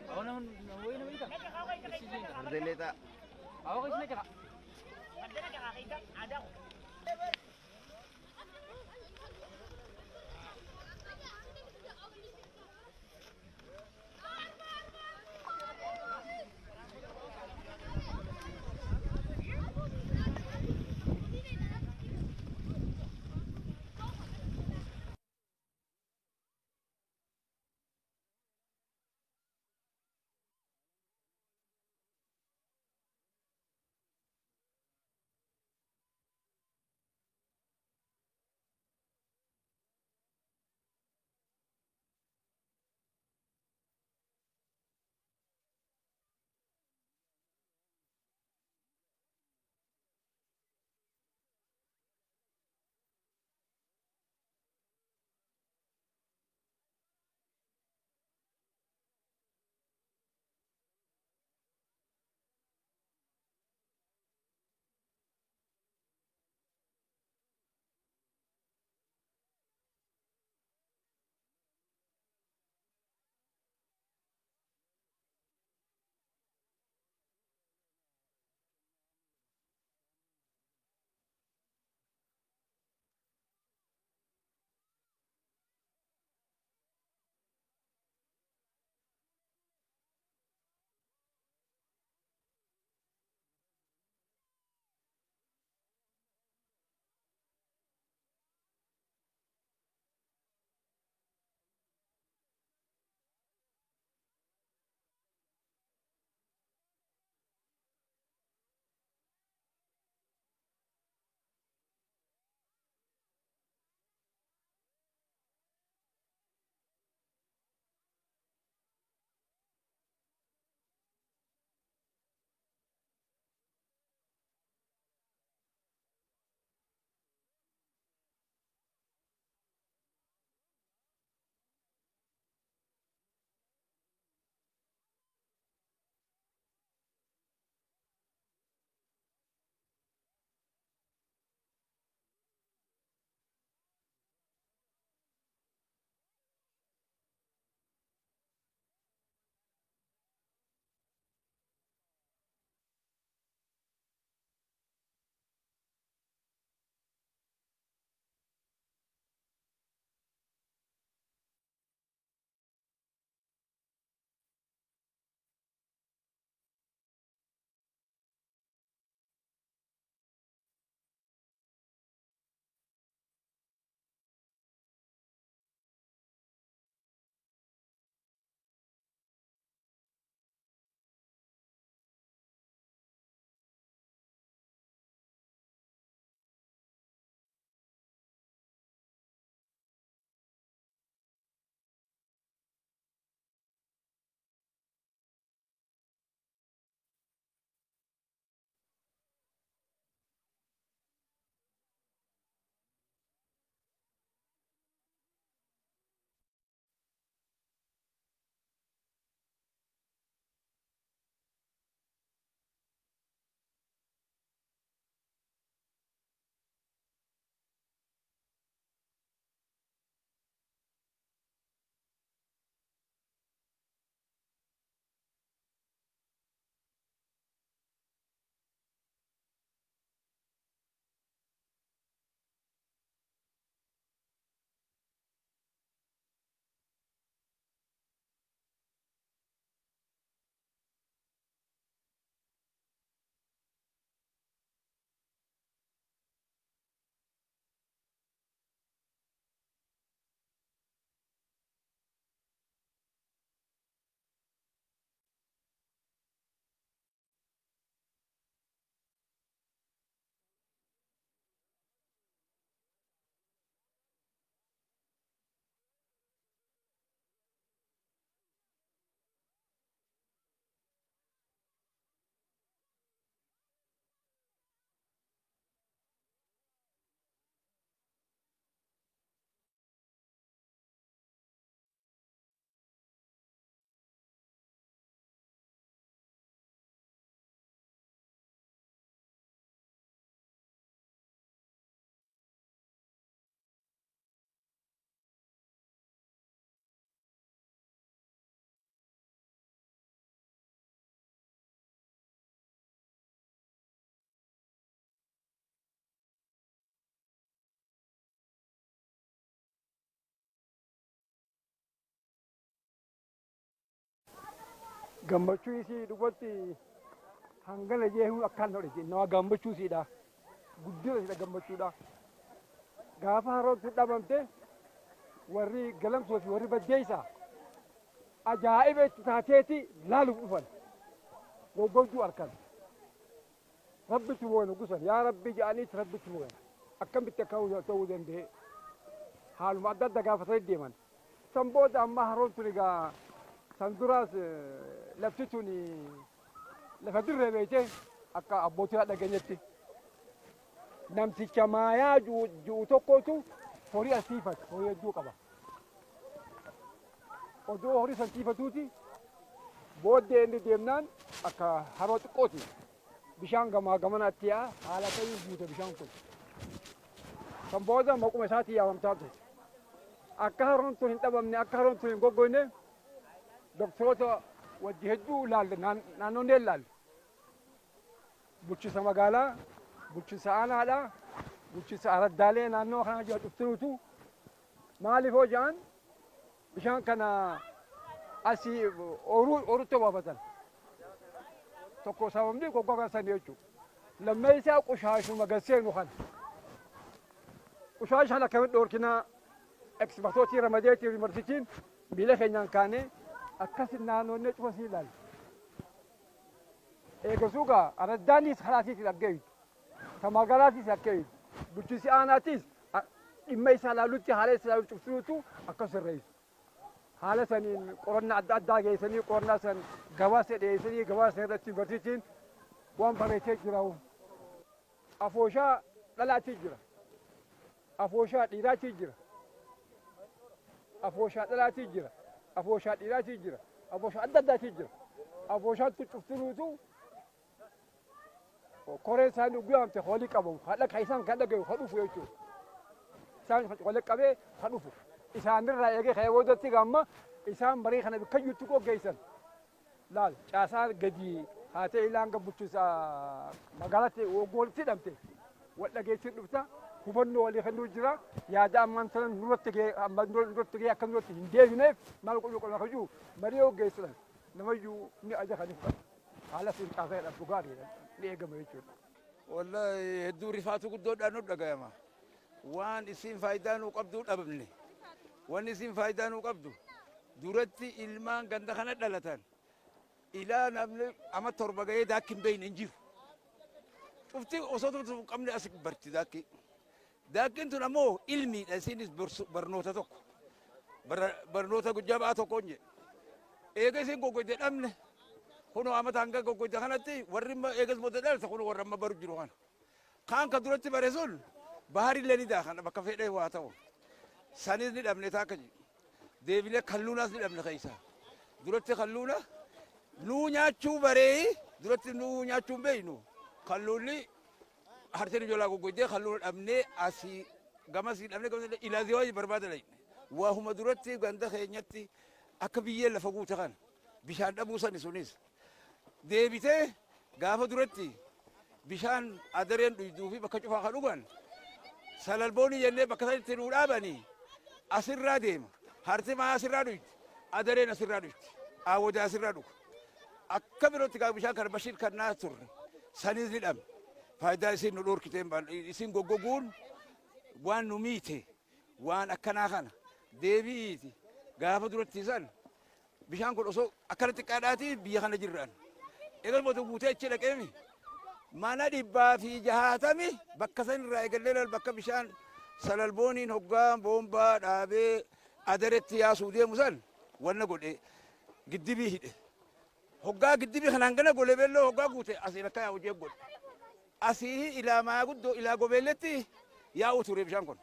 Ako naman, uwi naman ka. Delita. Ako kasi na gammachuu isii dhugatti hangana jeehu akkaan hodhe nama gammachuu isiidha guddina isiidha gammachuudha gaafa haroomtu dhabamte warri galamsoo fi warri baddeeysaa ajaa'iba itti taateeti laaluuf dhufan goggogduu harkan rabbitti mo'an gusan yaa rabbi jedhaniit rabbitti mo'an akkamitti akka ta'uu danda'e haaluma adda adda gaafatanii deeman san booda amma haroomtuun egaa san duraas lafti tun lafa dirree beekte akka abbootii dhageenyetti namticha maayaa ji'u tokkotu horii asiifatu horii hedduu qaba odoo horii san siifatuuti booddee inni deemnaan akka haroo xiqqooti bishaan gamaa gamanaatti yaa haala ta'uu guute bishaan kun san booda maquma isaatii yaamamtaa ture akka haroon tun hin dhabamne akka haroon tun hin goggogne doktoroota wajji hedduu ilaalle naannoonnee ilaalle bulchiinsa magaalaa bulchiinsa aanaadhaa bulchiinsa araddaalee naannoo kana jiru cuftinuutu maaliif hoo jedhan bishaan kana asii oorutti obaafatan tokko sababni goggogan sanii jechuudha lammeessaa qushaashuma gasseenu kan qushaashaan akkamitti dhoorkinaa ekspertootii ramadeetii yuunivarsiitiin miila keenyaan kaanee akkasin naannoonnee cufa sii ilaalle eegasuugaa araddaanis halaatiitis dhaggeeyyu ta magaalaatiis dhaggeeyyu bulchiinsi aanaatiis dhimma isaa ilaalutti haala isaa ilaalutti cuftinuutu akkas sirreessu haala saniin qorannaa adda addaa geessanii qorannaa san gabaasa dhiyeessanii gabaasa irratti yuunivarsiitiin waan bareechee jira afooshaa dhalaatii jira afooshaa dhiiraatii jira afooshaa dhalaatii jira afooshaa dhiiraatii jira afooshaa adda addaatii jira afooshaatti cuftinuutu koreen isaanii guyyaamte hoolii qabamu haadha ka isaan kan dhagayu ka dhufu jechuudha isaan hoolii qabee ka dhufu isaanirraa eegee ka'ee boodatti gamma isaan barii kana bakka jirtu qoggeessan laal caasaa gadi haa ta'e ilaan gabbuchisa magaalatti walitti hidhamte wal dhageessin dhufta hubannoo walii kennuu jira yaada ammaan sanan nurratti gahee akka nurratti hin deebineef maal qullu qolma kajuu marii hoggeessan namayyuu ni aja kan ifatu haala sun caasaa jedhamtu gaariidha ni eegama jechuudha. Wallahi hedduu rifaatu guddoodhaan nu dhagayama waan isin faayidaa nuu qabduu dhabamne wanni isin faayidaa nuu qabdu duratti ilmaan ganda kana dhalatan ilaa namni ama torba gahee daakki hin beeyne hin jiru cufti osoo tun qabne as barti daakkiin tun ammoo ilmiidha isinis barnoota tokko barnoota jabaa tokko jedhe eega isin goggoyte dhabne kuno amata hanga goggoyte kanatti warri eegas booda dhalata kuno warra amma baru jiru kana kaan ka duratti bare sun bahari illee ni daakana bakka fedhee waa ta'u sanis ni dhabne taaka deebine kalluunas ni dhabne keessa duratti kalluuna nuu nyaachuu baree duratti nuu nyaachuu hin beeynu kalluunni hartee ijoolaa goggoydee kalluuna dhabnee asii gamasii dhabnee gamasii ilaazii waa barbaada layne waahuma duratti ganda keenyatti akka biyyee lafa guute kana bishaan dhabuu sani sunis deebitee gaafa duratti bishaan adareen dhuyduu fi bakka cufaa kan dhugan salalboonii jennee bakka sanitti nuu dhaabanii asirraa deema harti maa asirraa dhuyti adareen asirraa dhuyti aawwata asirraa dhugu akka birootti gaa bishaan kana bashiir kan naa turre sanis ni dhabne faayidaa isin nu dhorkiteen isin goggoguun waan nu miite waan akkanaa kana deebi'iiti gaafa duratti san bishaan kun osoo akkana xiqqaadhaati biyya kana jirraan eegal mootu guutee achi dhaqeemi mana 160 bakka san irraa eegallee bakka bishaan salalbooniin hoggaan boombaa dhaabee adaretti yaasuu deemu san wanna godhe giddibii hidhe hoggaa giddibii kanaan gana golee beelloo hoggaa guute asiin akka yaa'u jee godhe asii ilaa maa guddoo ilaa gobeelletti yaa'u ture bishaan kun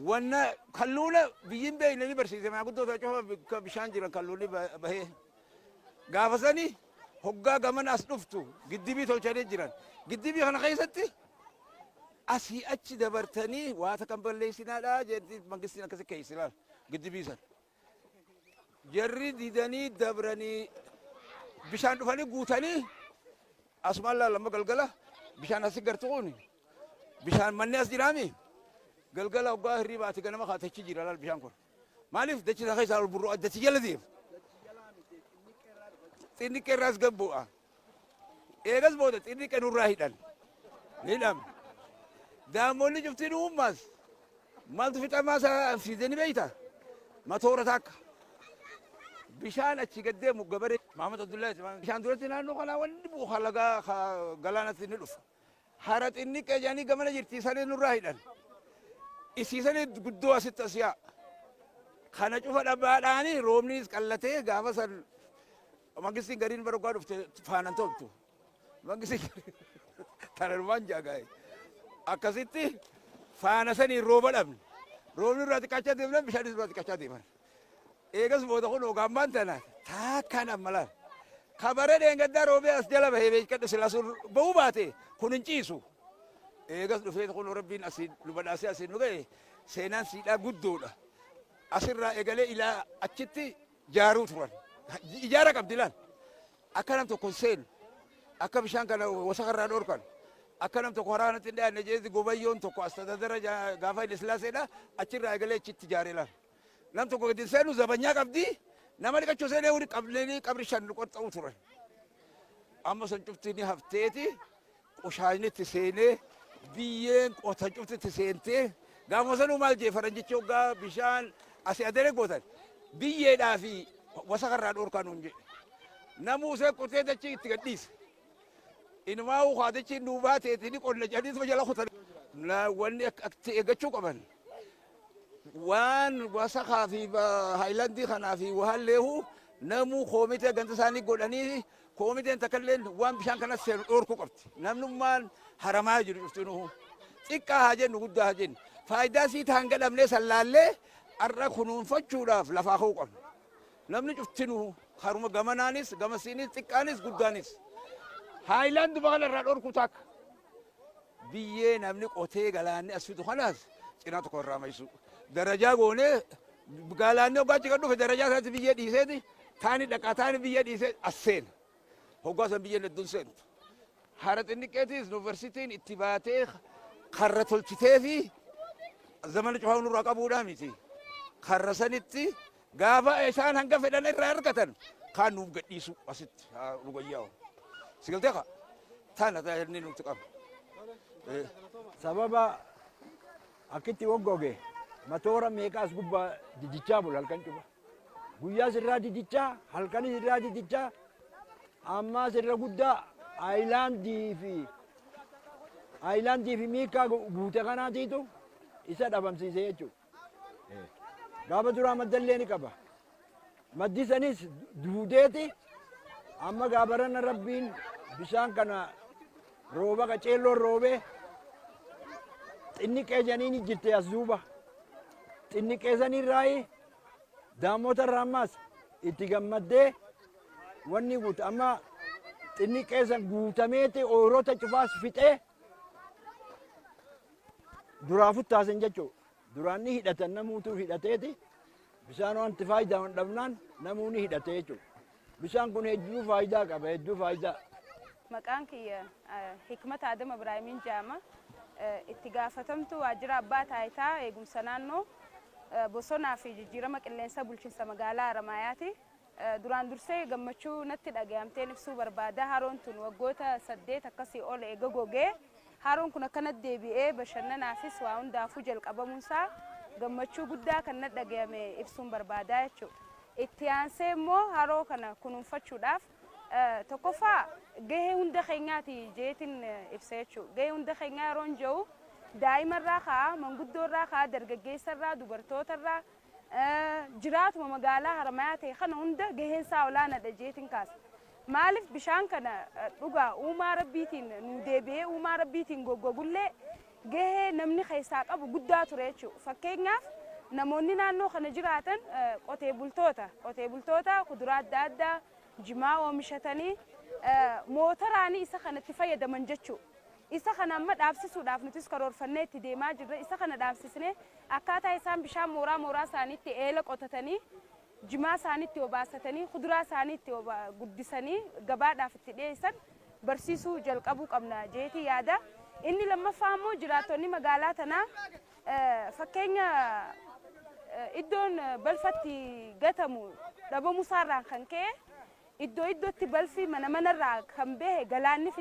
wanna kalluuna biyyin beeyne ni barsiise maa guddoo cofa bishaan jiran kalluunni bahee gaafa sani hoggaa gamana as dhuftu giddibii tolchanii jiran giddibii kana keessatti asii achi dabartanii waata kan balleessinaadha jedhanii mangistiin akkasi keessilaal giddibii san jarri didanii dabranii bishaan dhufanii guutanii asumaan laalama galgala bishaan asi gartuun bishaan manni as jiraami galgala hoggaa hirribaati ganama kaatechi jira laal bishaan kun maaliif dachi isaa keessaa burroo addatti jala deema xinni qeerraas gabbu'a. Eegas booda xinni qenurraa hidhan. Ni dhabne. Daamonni cuftiin uummaas. Maaltu fixamaa isaa fiizanii beeyta? Matoora takka. Bishaan achi gad deemu gabaree Mahamad Abdullahi bishaan duratti naannoo kanaa wanni bu'u halagaa galaanatti ni dhufa. Hara xinni qeejanii gamana jirti isanii nurraa hidhan. Isiisanii guddoo asitti as yaa. Kana cufa dhabbaadhaanii roobnis qallatee gaafa san mangistiin gariin baroogaa dhufte faanan toltu. Mangistiin tananumaan jaagaa'e. Akkasitti faana sanii rooba dhabne. Roobni irraa xiqqaachaa deemnan bishaanis irraa xiqqaachaa deeman. Eegas booda kun ogaammaan tana taakkaan ammalaan. Kabare dheengaddaa roobee as jala bahee beekadhu silaa sun bahuu baate kun hin ciisu. Eegas dhufee kun rabbiin asiin nu badhaasee asiin nu ga'e seenaan siidhaa guddoodha. Asirraa eegalee ilaa achitti jaaruu turan. Ijaara qabdi laal. Akka nam tokko seenu. Akka bishaan kana wasakarraa dhoorkan. Akka nam tokko haraa kanatti hin dhiyaanne jeesi gobayyoon tokko as tadadara gaafa inni silaaseedha achirraa eegalee achitti ijaaree laal. Nam tokko gadi seenu zabanyaa qabdi. Nama dhiqachuu seenee wuri qableeni qabri shan qoxxa'uu turan. Amma san cufti ni hafteeti qushaashni itti seenee biyyeen qota cufti itti seentee gaafa sanuu maal jee faranjichi hoggaa bishaan asii adeere gootan biyyeedhaa fi wasakarraa dhoorkaa nuun jedhe. Namuu see qotee dachii itti gadhiise. Inumaa ukaatichi duubaa teetini qonna jedhaniituma jala kutan. Wanni akka eeggachuu qaban. Waan wasakaa fi haayilandii kanaa fi wahalleehu namuu koomitee ganta isaanii godhanii koomiteen takkalleen waan bishaan kanas seenu dhoorkuu qabdi. Namnummaan haramaa jiru cuftinuhu. Xiqqaa haa jennu guddaa haa jennu. Faayidaa siita hanga dhabnee sallaallee har'a kunuunfachuudhaaf lafaa ka'uu qabna. Namni cuftinuhu haruma gamanaanis gamasiinis xiqqaanis guddaanis. Haayilaandi bakka irraa dhoorkuu takka. Biyyee namni qotee galaanni as fidu kanaas cinaa tokko irraa maysu. Darajaa goonee galaanni hoggaa achi kan dhufe darajaa isaatti biyyee dhiiseeti taani dhaqaa taani biyyee dhiisee as seena. Hoggaa san biyyeen hedduun seentu. Hara xinniqqeetis yuunivarsiitiin itti baatee karra tolchitee fi zamana cufaa nurraa qabuudhaa miti. Karra sanitti gaafa isaan hanga fedhan irraa argatan kaan nuuf gadhiisu asitti nu gayyaa'u. Sigaltee kaa taana taa'anii nuti qabu. Sababa akkitti woggoge matoora meeqaas gubbaa didichaa bula halkan cufa. Guyyaa sirraa didichaa halkanis irraa didichaa ammaa sirra guddaa aayilaandii fi miikaa guute kanaatiitu isa dhabamsiise jechuudha. Gaafa duraa maddallee ni qaba. Maddi sanis duudeeti amma gaabarana rabbiin bishaan kana rooba qaceelloon roobee xinniqee janiin jirte as duuba. Xinniqee sanirraayi daamota irraa ammas itti gammaddee wanni guuta amma xinniqee san guutameeti oorota cufaas fixee duraa futtaasan jechuudha. Duraan ni hidhatan namuutu hidhateeti bishaan wanti faayidaa hin dhabnaan namuu ni hidhate jechuudha. Bishaan kun hedduu faayidaa qaba hedduu faayidaa. Maqaan kiyya Hikmata Adam Ibraahimiin jedhama. Itti gaafatamtu waajjira abbaa taayitaa eegumsa naannoo bosonaa fi jijjiirama qilleensa bulchiinsa magaalaa Haramaayaati. Duraan dursee gammachuu natti dhaga'amteen ibsuu barbaada. Haroon tun waggoota 8 akkasii ol eega gogee haroon kun akkanatti deebi'ee bashannanaafis waa hundaafuu jalqabamuunsaa gammachuu guddaa kan natti dhaga'ame ibsuun barbaada jechuudha. Itti aansee immoo haroo kana kunuunfachuudhaaf tokkoffaa gahee hunda keenyaati jeetiin ibsa jechuudha. Gahee hunda keenyaa yeroon jiru daa'imarraa kaa manguddoorraa kaa dargaggeessarraa dubartootarraa jiraatuma magaalaa Haramaayaa ta'e kana hunda gaheensaa olaanaadha jeetiin kaasa. Maaliif bishaan kana dhugaa uumaa rabbiitiin nu deebi'ee uumaa rabbiitiin goggogullee gahee namni keessaa qabu guddaa ture jechuudha. Fakkeenyaaf namoonni naannoo kana jiraatan qotee bultoota kuduraa adda addaa jimaa oomishatanii mootoraanii isa kanatti fayyadaman jechuudha. Isa kana amma dhaabsisuudhaaf nutis karoorfannee itti deemaa jirra. Isa kana dhaabsisnee akkaataa isaan bishaan mooraa isaaniitti eela qotatanii jimaa isaaniitti obaasatanii kuduraa isaaniitti guddisanii gabaadhaaf itti dhiyeessan barsiisuu jalqabuu qabna jeetii yaada. Inni lammaffaa immoo jiraattonni magaalaa tanaa fakkeenya iddoon balfatti gatamu dhabamuusaarraan kan ka'e iddoo iddootti balfi mana manarraa kan bahe galaanni